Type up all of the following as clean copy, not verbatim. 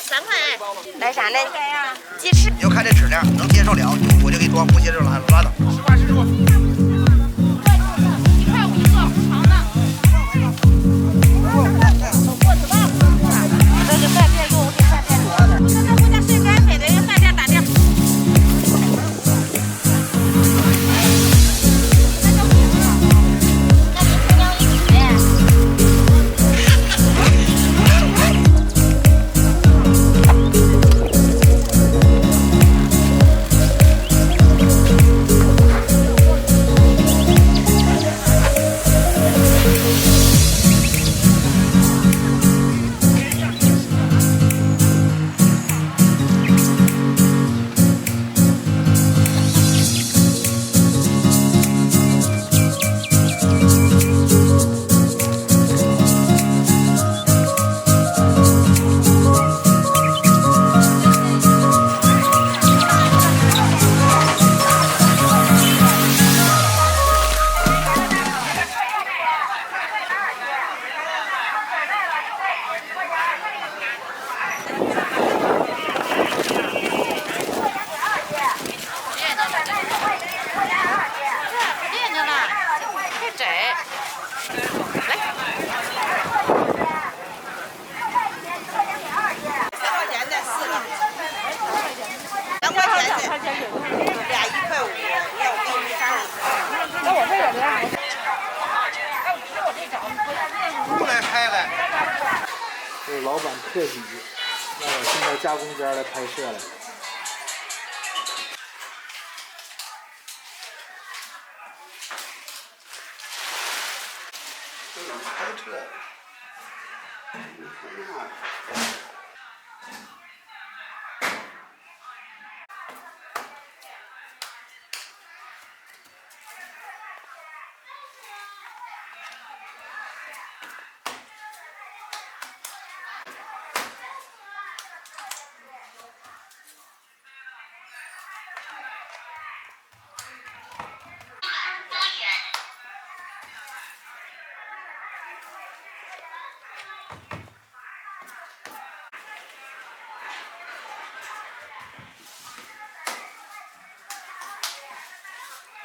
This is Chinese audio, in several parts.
3块。来啥呢？鸡翅。你就看这质量能接受了，我就给装，不接受拉倒。10块15。1块5一个，长的。那个饭店给我给饭店留的。那回家谁给安排的？饭店打点。这是老板特许，让我进到加工间来拍摄了。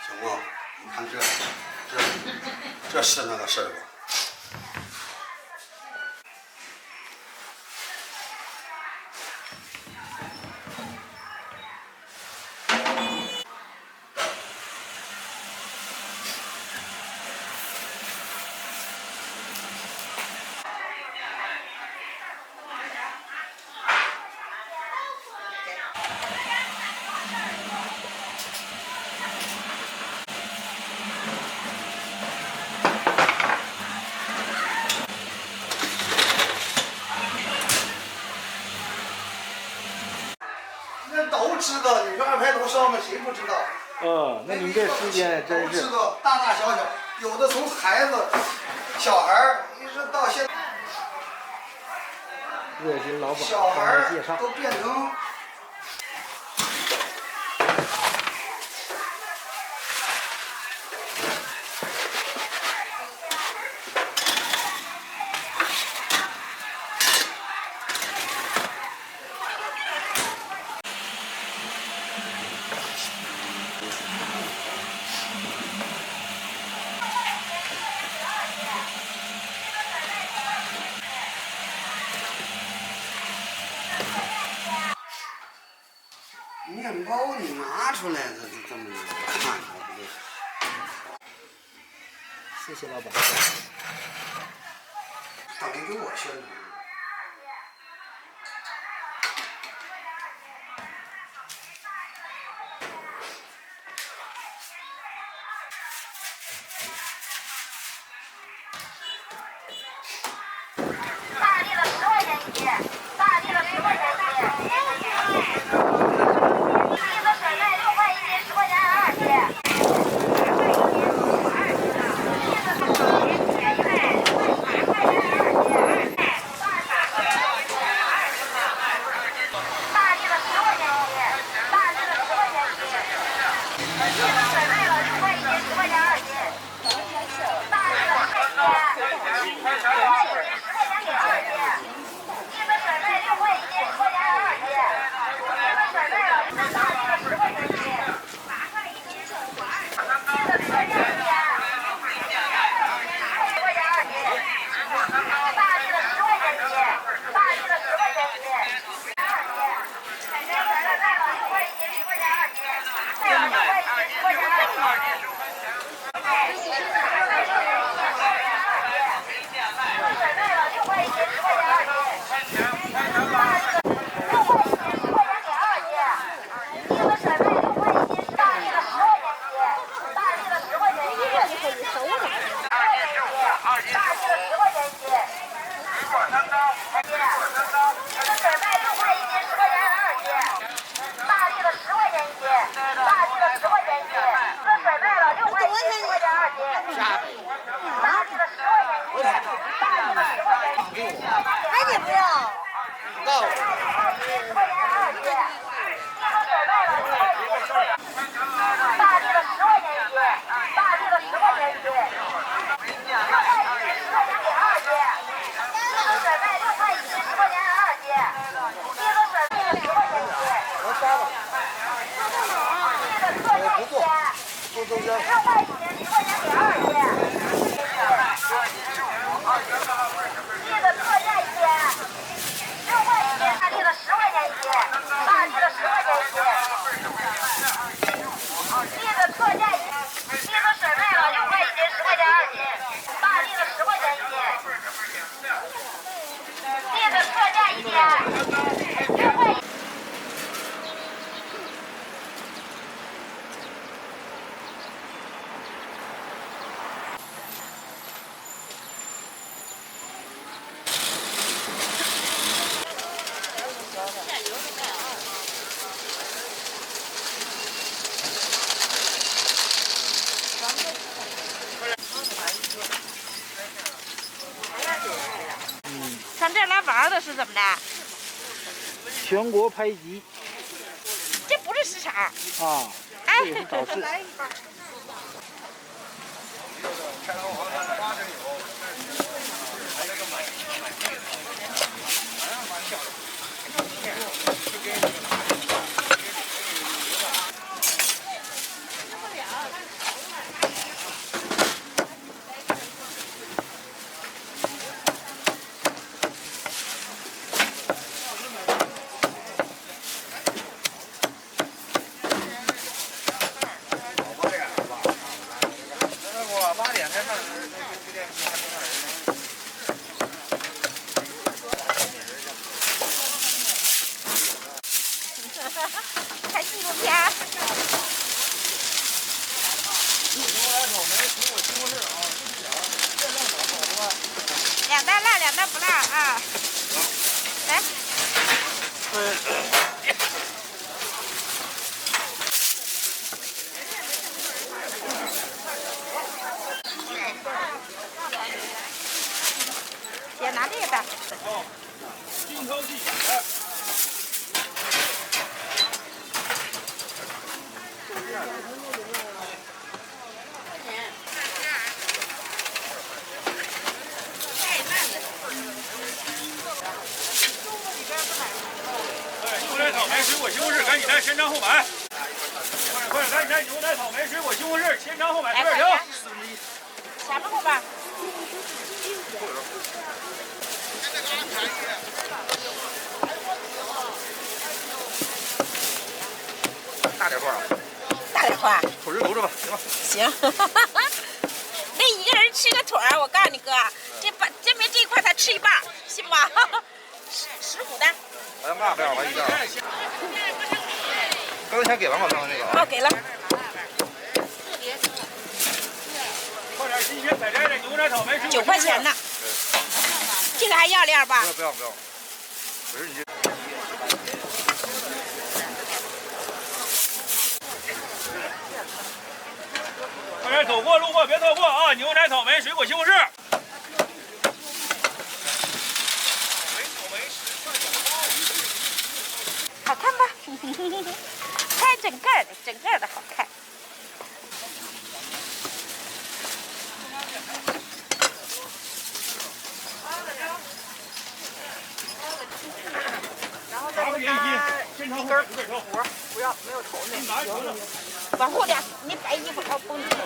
行不？你看这是那个事儿吧？知道，你说二排楼上面谁不知道？那您这时间真是。都知道，大大小小，有的从孩子、小孩儿，一直到现在，热心老板小孩儿介绍都变成。面包你拿出来，这么看着不对。谢谢老板。他没给我宣传。大力了10块钱一斤，大力了10块钱一斤。栗子水卖6块一斤，10块钱2斤。10块钱2斤，地都准备了10块钱1斤，大地的10块钱1斤，大地的10块钱1斤，6块1斤10块钱给2斤，地都准备6块1斤10块钱2斤，地都准备了10块钱1斤，我杀了，地的特价1斤，坐中间。 6块1斤10块钱给2斤，地的特价1斤，6块1斤，大地的10块钱1斤，大地的10块钱1斤，地的特价1斤，地都准备了6块1斤10块钱2斤，大地的10块钱1斤，地的特价1斤，6块1斤。 上这儿来玩的是怎么的？全国拍集这不是市场。啊，哎这也是早市。看纪录片。2袋辣，2袋不辣啊！来。姐拿这个袋。精挑细选。 牛奶、草莓、水果、西红柿，赶紧来，先尝后买。快点，赶紧来！牛奶、草莓、水果、西红柿，先尝后买，快点停！前面后边。大点块啊！大点块。瞅着吧，行吧。行。那一个人吃个腿儿，我告诉你哥，这边这一块他吃一半，信吧？15的。哎，嘛不要吧，一袋。刚才钱给完吗？刚才那个啊？哦，给了。快点，新鲜采摘的牛奶、草莓9块钱呢。这个还要链吧？不要。不是你。快点走过路过，别错过啊！牛奶、草莓、水果、西红柿。 好看吧？开整个的好看。然后再给他一根活，不要没有头那。往后点，你白衣服它绷住。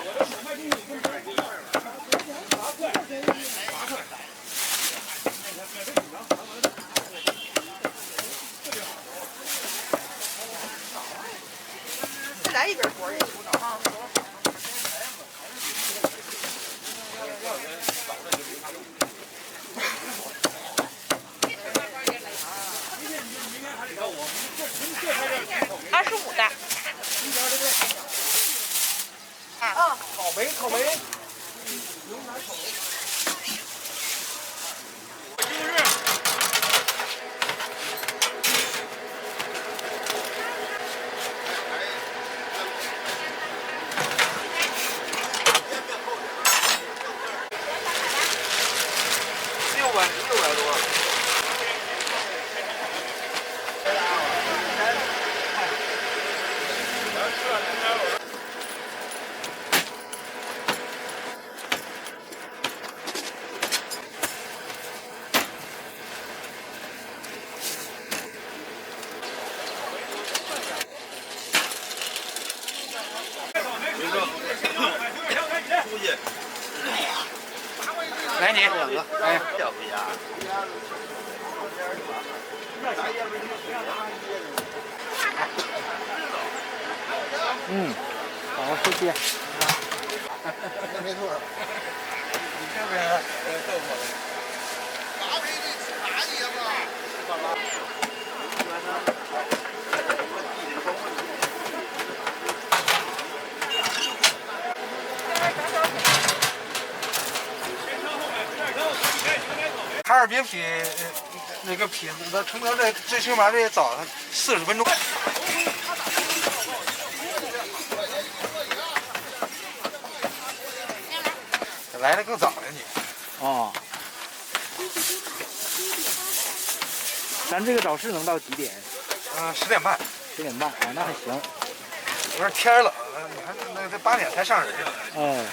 来一根活也不能啊。25的。啊。草莓。600多。两个，哎，要不要？嗯，好，谢谢。那没错。你这边豆腐嘞？拿回去吃大碟吧。哈尔滨比那个比那承德这最起码得早40分钟。来的更早了你。哦。咱这个早市能到几点？10点半。10点半啊，那还行。我说天冷，你看那这8点才上人。哎。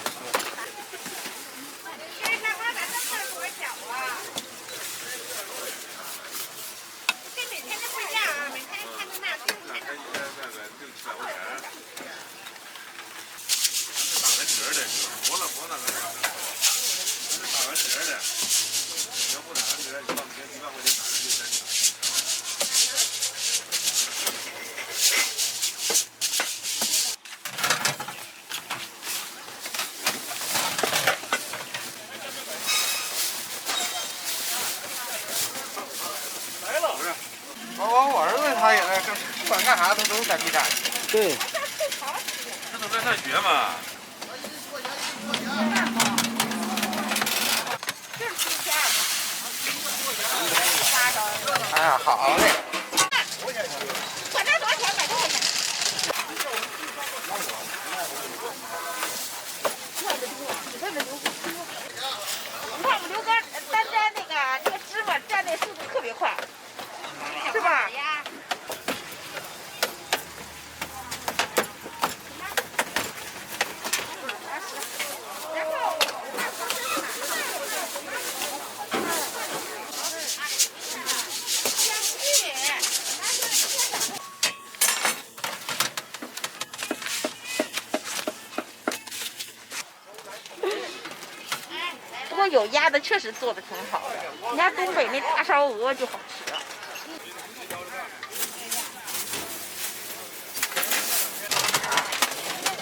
我儿子他也不管干啥他都是在地站。对。这都在上学嘛。哎呀，好嘞。管这多少钱？100多块钱。你看我们刘哥单摘那个芝麻摘那速度特别快，是吧？不过有鸭的确实做的挺好的，人家东北那大烧鹅就好吃。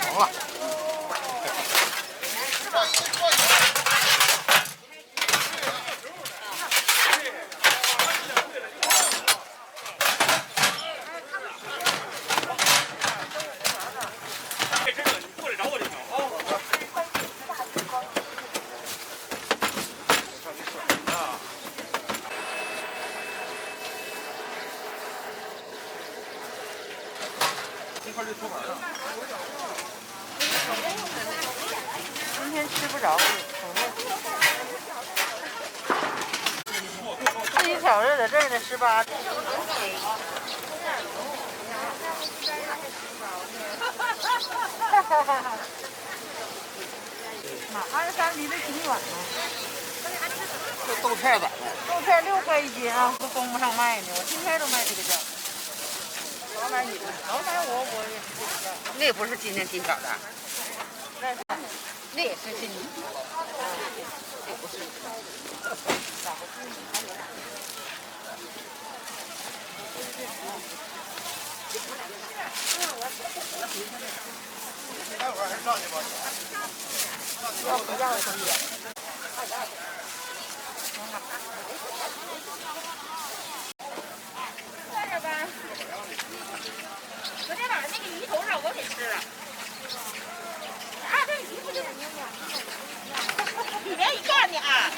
行了。今天吃不着，自己挑着在这儿呢，18。妈，23离得挺远呢。这豆片咋的？豆片6块1斤啊，都供不上卖呢。我今天都卖这个价。老板你的，老板我也是这个价。那不是今天新挑的，那也是新。这不是。待会儿还上去吧。要不要兄弟？看着吧。昨天晚上那个鱼头肉我给吃了。啊，这鱼不就是里面一告诉你啊，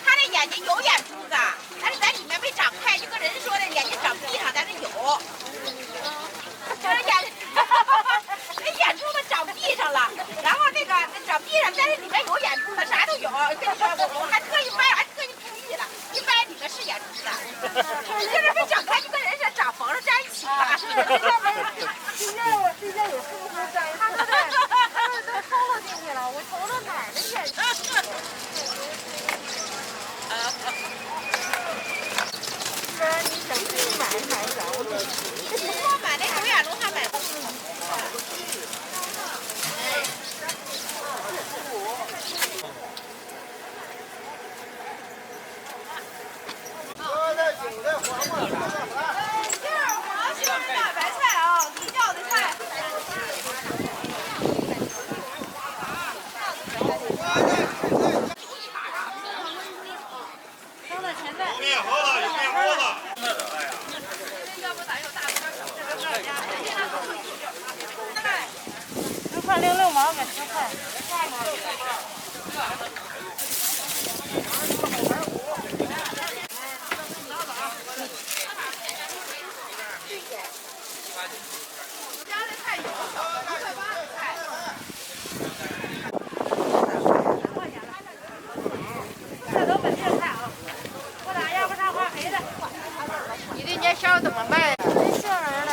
他那眼睛有眼珠子，但是在里面没长开，就跟人说的眼睛长地上，但是有。就是那眼珠子长地上了，然后那个长地上，但是里面有眼珠子，啥都有。跟你说，我还特意掰，还特意注意了，一掰里面是眼珠子，就是没长开，就跟人家长缝了粘一起了。这件也是不是粘？他们都抽了进去了，我瞅瞅哪儿的眼珠子。不然你想自己买还是找你？我买那狗眼龙还买。你这年宵怎么卖？没杏仁的。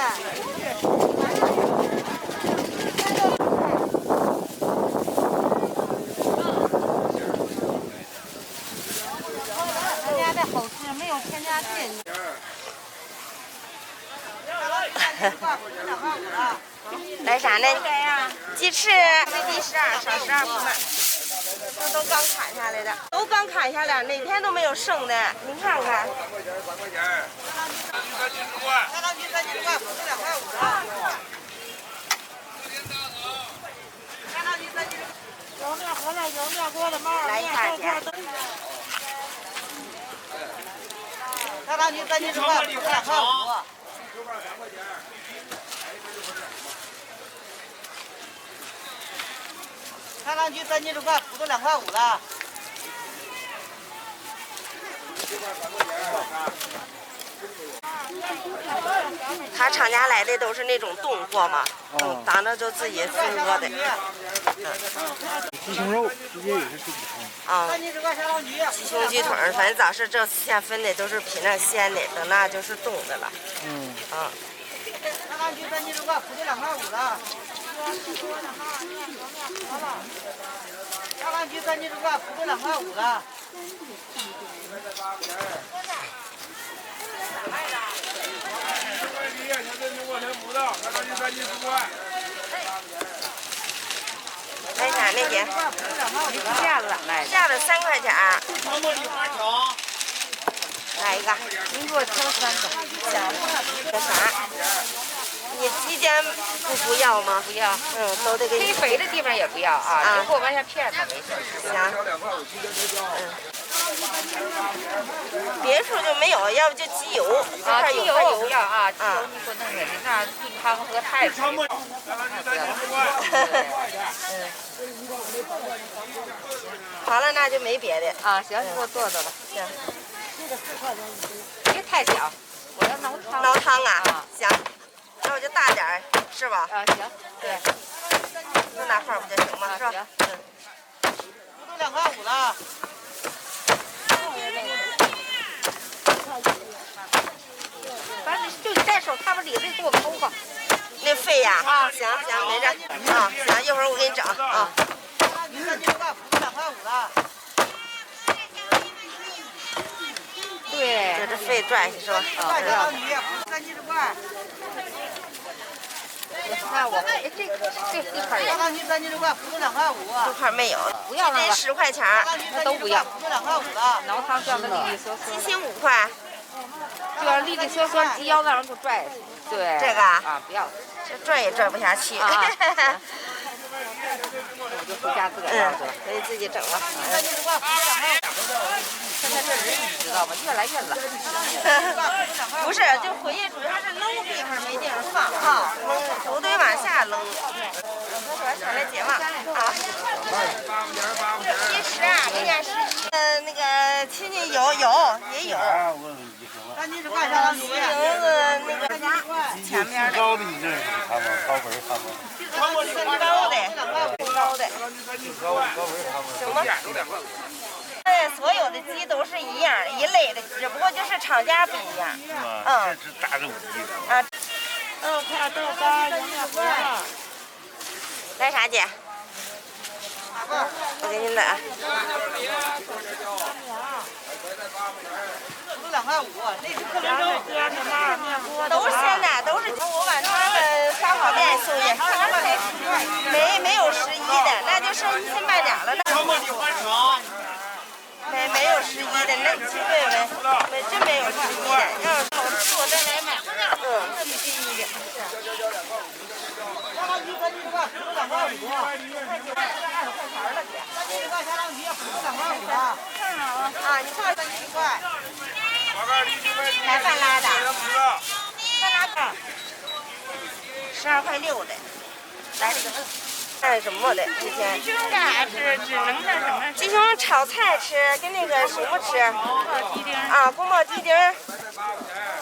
咱家的好吃，没有添加剂。来啥呢？鸡翅最低12，少12不卖。这都刚砍下来的，都刚砍下来，哪天都没有剩的。您看看。3块钱，3块钱。大钢鱼3斤多，不是2块5的。大钢鱼3斤。有面和面，有面锅的帽。来1块钱。大钢鱼3斤多，不是2块5。大钢鱼3斤多，不是2块5的。他厂家来的都是那种冻货嘛，当着就自己自饿的。鸡胸肉直接也是自己分。啊， 3斤多小钢鱼。鸡胸、鸡腿，反正早市这现分的都是比那鲜的，等那就是冻的了。嗯。啊。大钢鱼3斤多，不是2块5的。大钢鱼3斤多，不是2块5的。来啥那姐？架子咋卖？架子3块钱。来一个。您给我挑3个。行。那啥？你鸡尖不要吗？不要。都得给你。忒肥的地方也不要啊，就给我往下片它没事。行。别处就没有，要不就鸡油。啊，鸡油我不要啊，鸡油你给我弄点，那炖汤和太肥。好了，那就没别的。啊，行，你给我做了。行。别太小，我要熬汤。熬汤啊？行，那我就大点儿，是吧？啊，行。对。就那块儿不就行吗？是吧？行。不都2块5了。反正就你带手，他们里子给我抠吧。那肺呀？啊，行行，没事。啊，行，一会儿我给你整啊。你3斤多，不是2块5的。对，这肺拽是吧？啊，不要鱼，3斤多。那我这块大钢鱼3斤多，不是2块5。这块没有，不要了。这10块钱。那都不要，不是2块5的。熬汤这样的利利索索。鸡心5块。就要利利索索，鸡腰让人给我拽。对。这个啊，不要。这拽也拽不下去。啊。我就回家自个儿做，可以自己整了。现在这人你知道吗？越来越懒。不是，就回去主要是扔地方没地方放哈，扔都得往下扔。小来姐嘛啊。其实啊，人家是那个亲戚有也有。3斤块小钢鱼。那个前面的。高的你认识他吗？高文他们。高的。行吗？所有的鸡都是一样一类的，只不过就是厂家不一样。这是大肉鸡。啊。块豆干1块。来啥姐？我给你来。不是2块5，那是客人肉煎的嘛，面锅都是鲜的，都是我往他们烧烤店送去。没有11的，那就剩1斤半点了。没有11的，那去问问，真没有11的。要是好吃我再来买。这么近一点。小钢鱼3斤多，不是2块5。20块钱了，姐。3斤多小钢鱼，不是2块5的。啊，你看3斤块。来半拉的。半拉的。12块6的。来这个。干什么的？之前鸡胸干啥吃？只能那什么？鸡胸炒菜吃，跟那个什么吃？宫保鸡丁。啊，宫保鸡丁，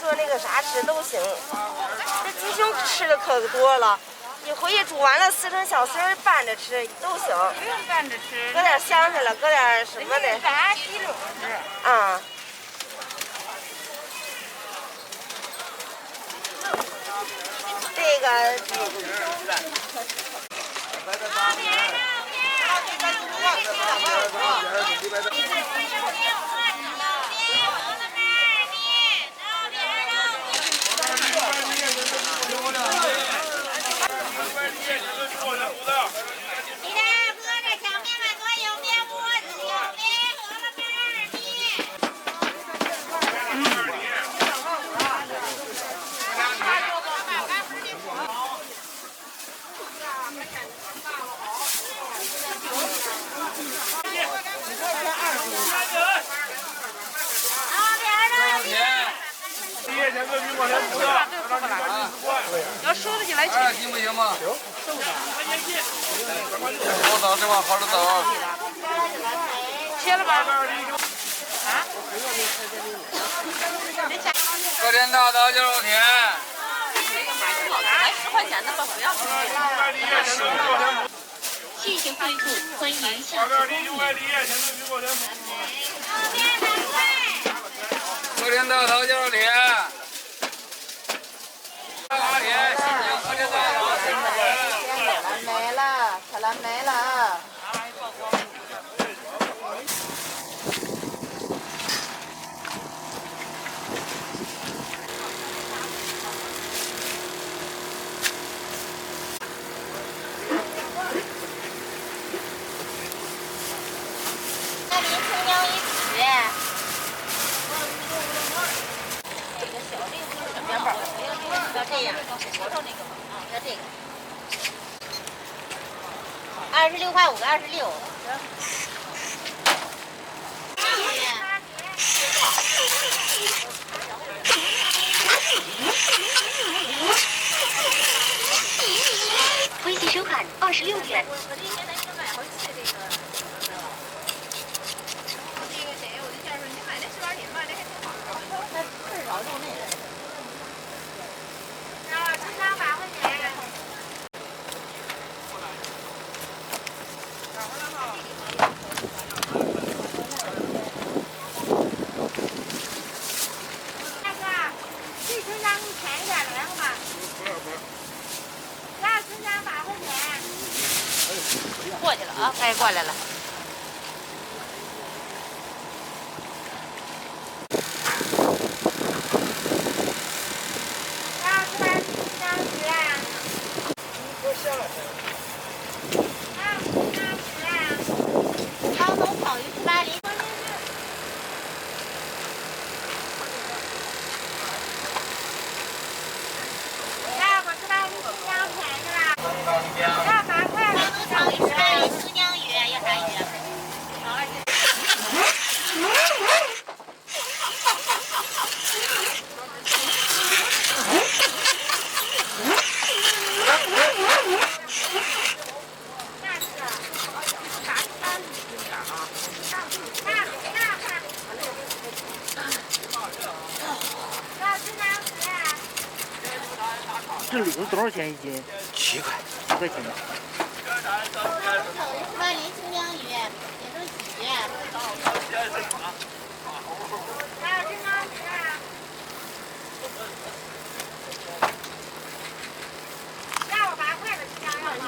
做那个啥吃都行。这鸡胸吃的可多了，你回去煮完了撕成小丝儿拌着吃都行。不用拌着吃，搁点香菜了，搁点什么的？炸鸡柳吃。啊。这个。要收得起来2斤不行吗？行。好枣是吧？好的枣。切了吧？搁点大枣就肉甜。来10块钱的吧，不要。谢谢惠顾，欢迎下次光临。搁点大枣就肉甜。没了，可能没了。那您青椒一尺。这个小这个是什么包？要这样，头头那个啊，要这个。26块5个26。微信收款26元。过去了啊，该过来了。汤头烤鱼18厘。要不18厘新疆便宜了。要8块了。汤头烤鱼18厘新疆鱼，要啥鱼？这柳多少钱一斤？7块，7块钱。18厘新疆鱼，也都鲫鱼。还有新疆鱼。要8块的新疆鱼吗？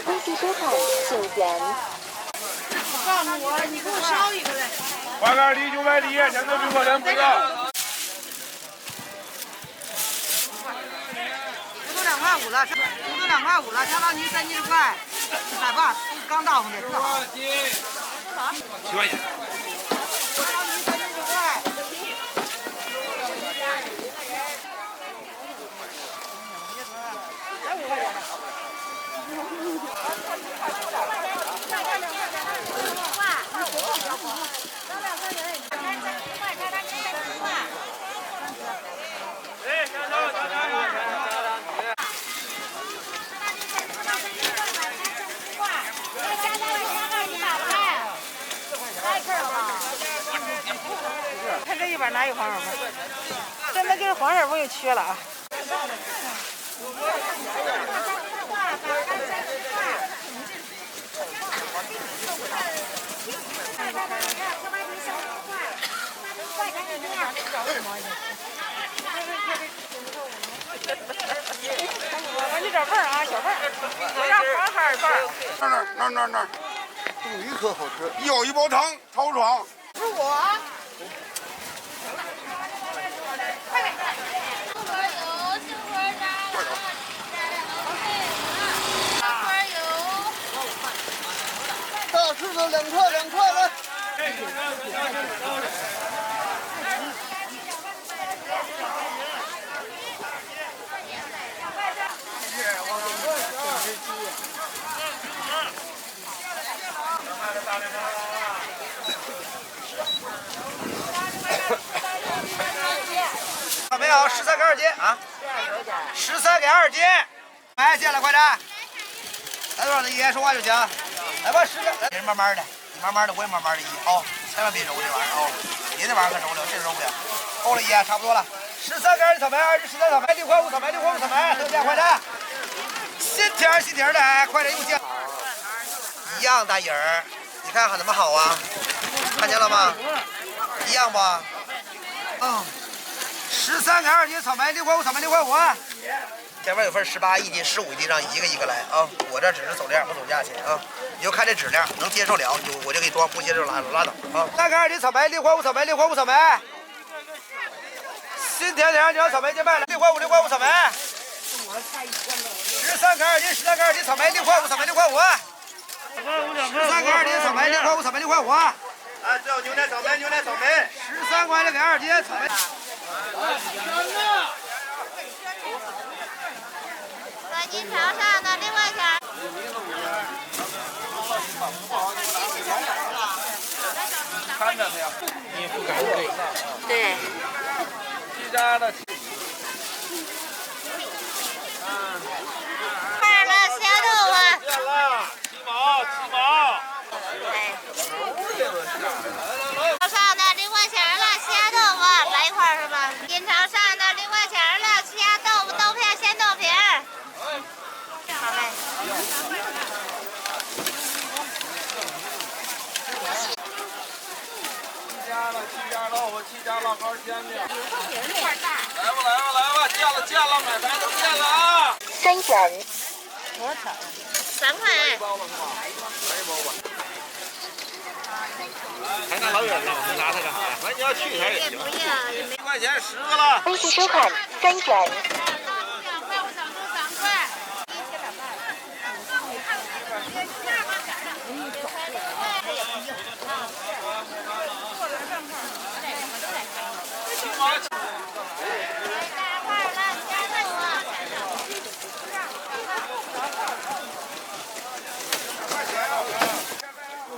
微信收看9元。告诉我，你给我烧一个来。花干梨900梨，现在苹果咱不要。这都2块5了，这都2块5了，相当于30块，180，刚到的，正好。7块钱。相当于30块。才5块钱。看这一板哪有黄耳味？现在这黄耳味又缺了啊。你找份儿啊，小份儿，我要黄海份儿。那儿，冻鱼可好吃，要1包糖，超爽。是我。大柿子2块来。没有，13给2斤啊！13给2斤，来进来，快点！来多少的爷爷说话就行。来吧，10个，你慢慢的，你慢慢的，我也慢慢的啊，千万别揉这玩意儿啊！别的玩意儿可揉了，这揉不了。够了，爷，差不多了。13给2斤草莓，2斤13草莓，6块5草莓，6块5草莓，特价，快点！新甜的，哎，快点用劲！一样大影儿，你看看怎么好啊？看见了吗？一样不？嗯。13给2斤草莓，6块5草莓，6块5。前面有份18一斤、15一斤，让一个一个来啊！我这只是走量不走价钱啊！你就看这质量，能接受了我就给你装，不接受拉倒啊！13给2斤草莓，6块5草莓，6块5草莓。新甜2斤草莓就卖了，6块5草莓。13给2斤草莓，6块5草莓，6块5。13给2斤草莓，6块5草莓，6块5。哎，这有牛奶草莓13块钱给2斤草莓。在金条上的6块钱。看着没有？你不敢给。对。7家的。卖了小豆腐。变了，7毛。潮上的6块钱了，虾豆腐来一块是吧？金潮上的6块钱了，虾豆腐豆片鲜豆皮儿。好嘞。7家豆腐，7家辣椒煎饼。来吧，见了，买白都见了啊3整。多少？3块。还拿老远呢，你拿它干啥呀？反正你要去一下也行。不要，也没。1块钱10个了。微信收款3整。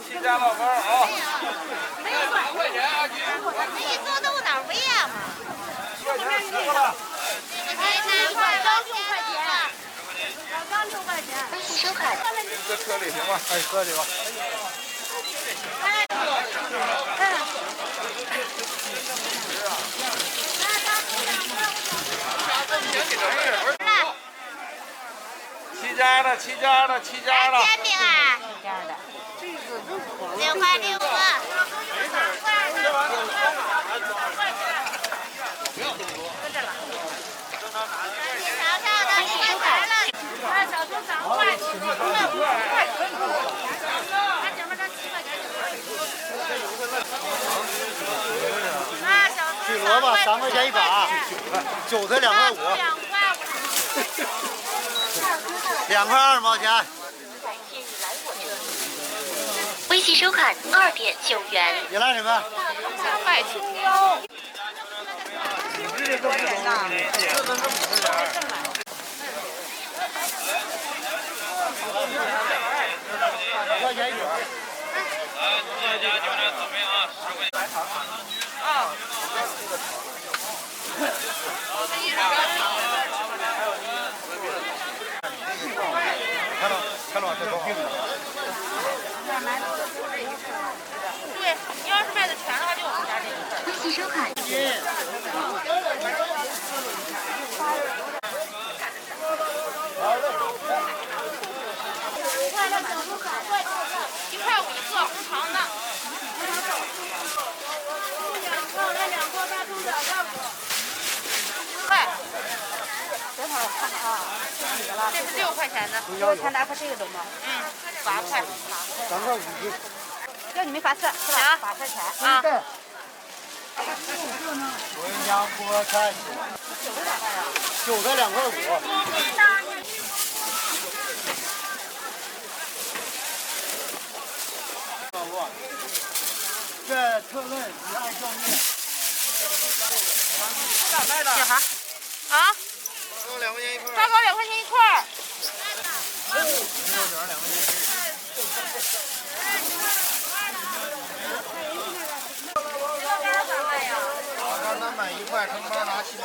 7家老干啊。2块钱啊，那一做豆脑不一样吗10个了。3块刚6块钱，刚6块钱。微信收款。搁车里行吗？哎，搁里吧。7家的。煎饼啊，6块6个。早上的6块钱了。小猪3块，5块。咱这边7块钱。3块钱一把，韭菜2块5，2块2毛钱。微信收款2.9元。你来什么？买青椒。多少钱呢？2块钱一卷。看到这个。对，你要是卖的全的话，就我们家这一份。微信收款。1块5一个，红肠的。快。这是6块钱的。我看拿块这个懂吗？8块。3块5斤。要你们发4是吧？8块钱。啊。我家菠菜。韭菜2块5。这特论1号教育。小孩。啊？2块钱一块。发糕2块钱一块。咱买1块，成包拿7毛。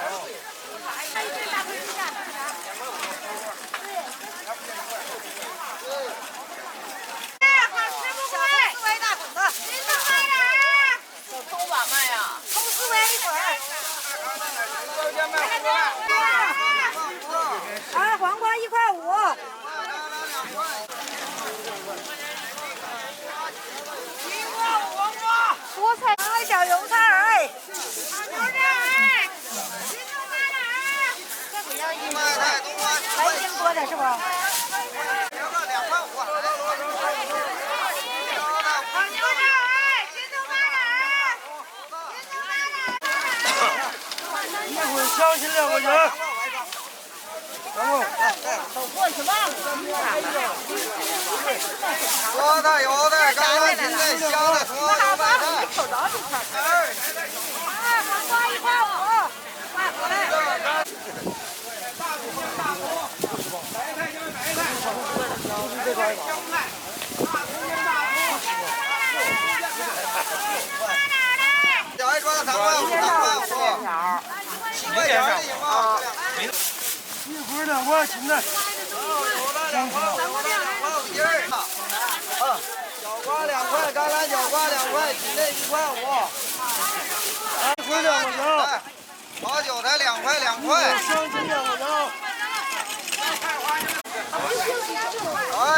葱咋卖呀？葱4块1捆。啊，黄瓜1块5。菠菜，2小油菜儿。来1斤多点是不？一捆香芹2块钱。菠菜、油菜、橄榄芹菜、香菜、葱、油菜菜。黄瓜1块5。小一双3块5，3块5。7块钱的行吗？一捆2块芹菜。2块5斤儿。小瓜2块，橄榄角瓜2块，芹菜1块5。一捆2块钱。炒韭菜2块2块。香芹2块钱。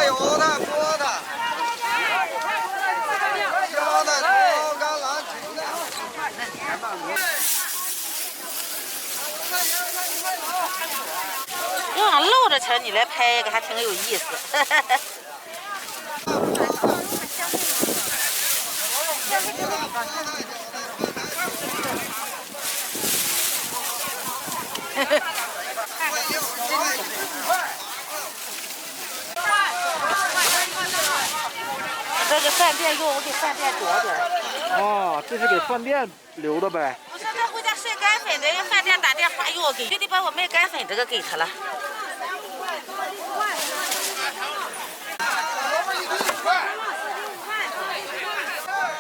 油菜、菠菜。香菜、葱、橄榄、芹菜。我想露着钱你来拍一个，还挺有意思。这个饭店用，我给饭店多点。哦，这是给饭店留的呗。不是，他回家晒干粉的，人饭店打电话要给，就得把我卖干粉这个给他了。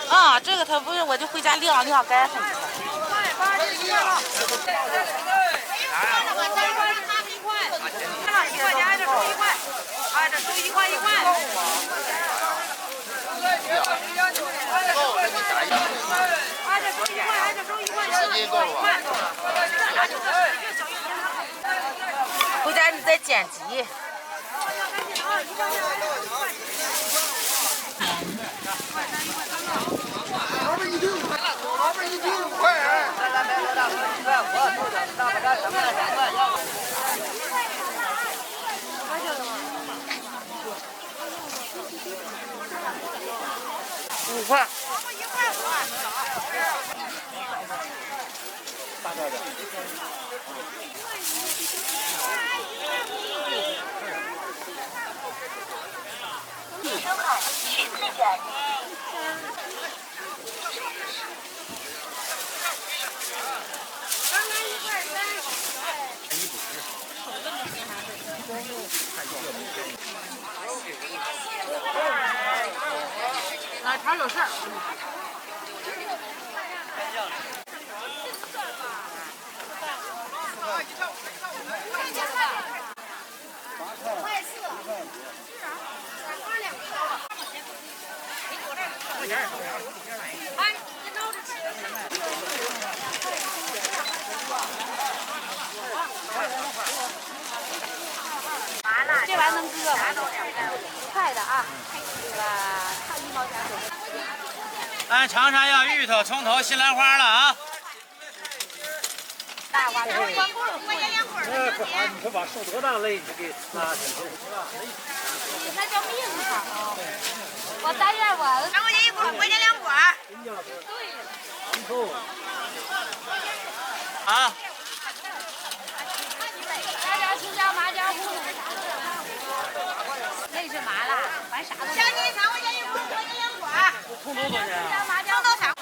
啊，这个他不是，我就回家晾干粉去。回家你再剪辑。5块。收看曲子展。哪茬有事儿？这玩意能割吗？快的啊，对吧？看1毛钱左右。咱长沙要芋头、葱头、西兰花了啊！大瓜子，光棍儿，你说把受多大累，你就给拉起来。那叫命啊！我但愿我3块钱一捆，5块钱2管。啊！来点青椒、麻椒、胡萝卜，那是麻辣，反正啥都。香芹3块钱一捆，5块钱2管。葱头多少钱啊？麻椒都3。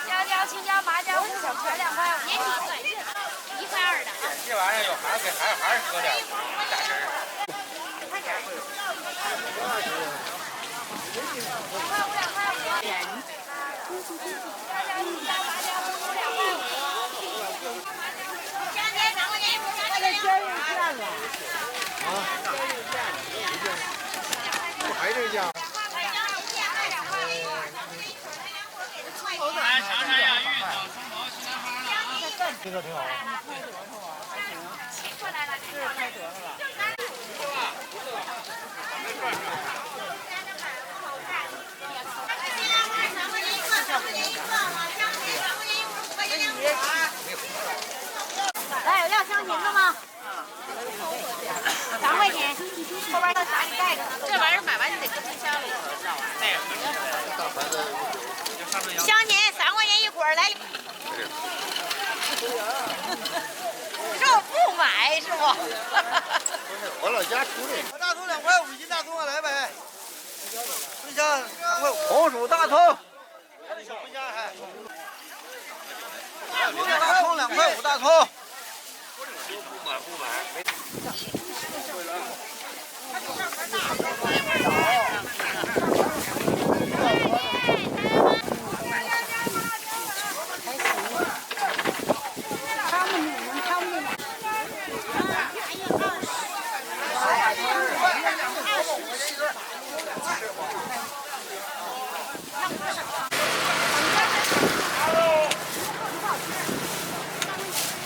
香蕉、青椒、麻椒、胡萝卜2块5，年底短运，1块2的啊。这玩意儿有孩子给孩子搁点大汁儿。还这价？咱长沙要芋头、葱头、西兰花了啊！这个挺好。来，有要香芹的吗？3块钱，后边到啥里盖着呢？这玩意儿买完你得搁冰箱里头，知道吧？香芹3块钱一捆，来。你说我不买是不？我老家出的。大葱2块5一斤，大葱啊，来呗。春香2块5。红薯大葱。小茴香还。大葱2块5，大葱。不买。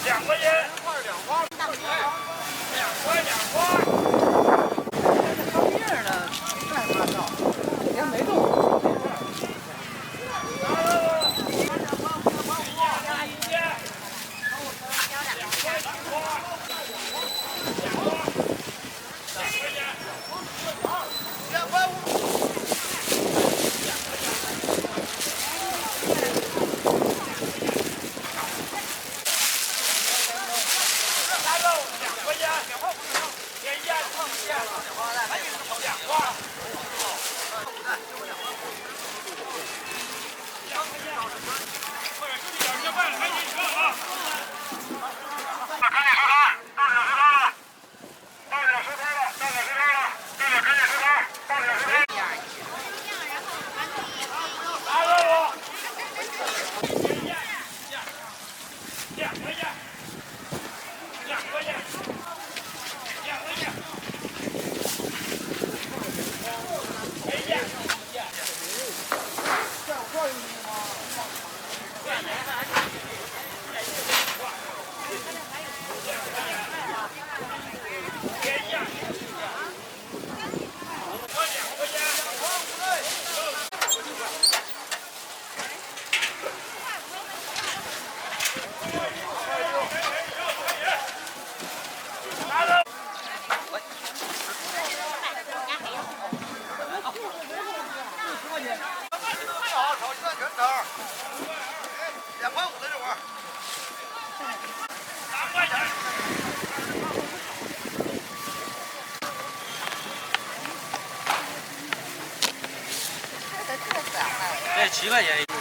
2块钱。2块2块。7块钱一斤。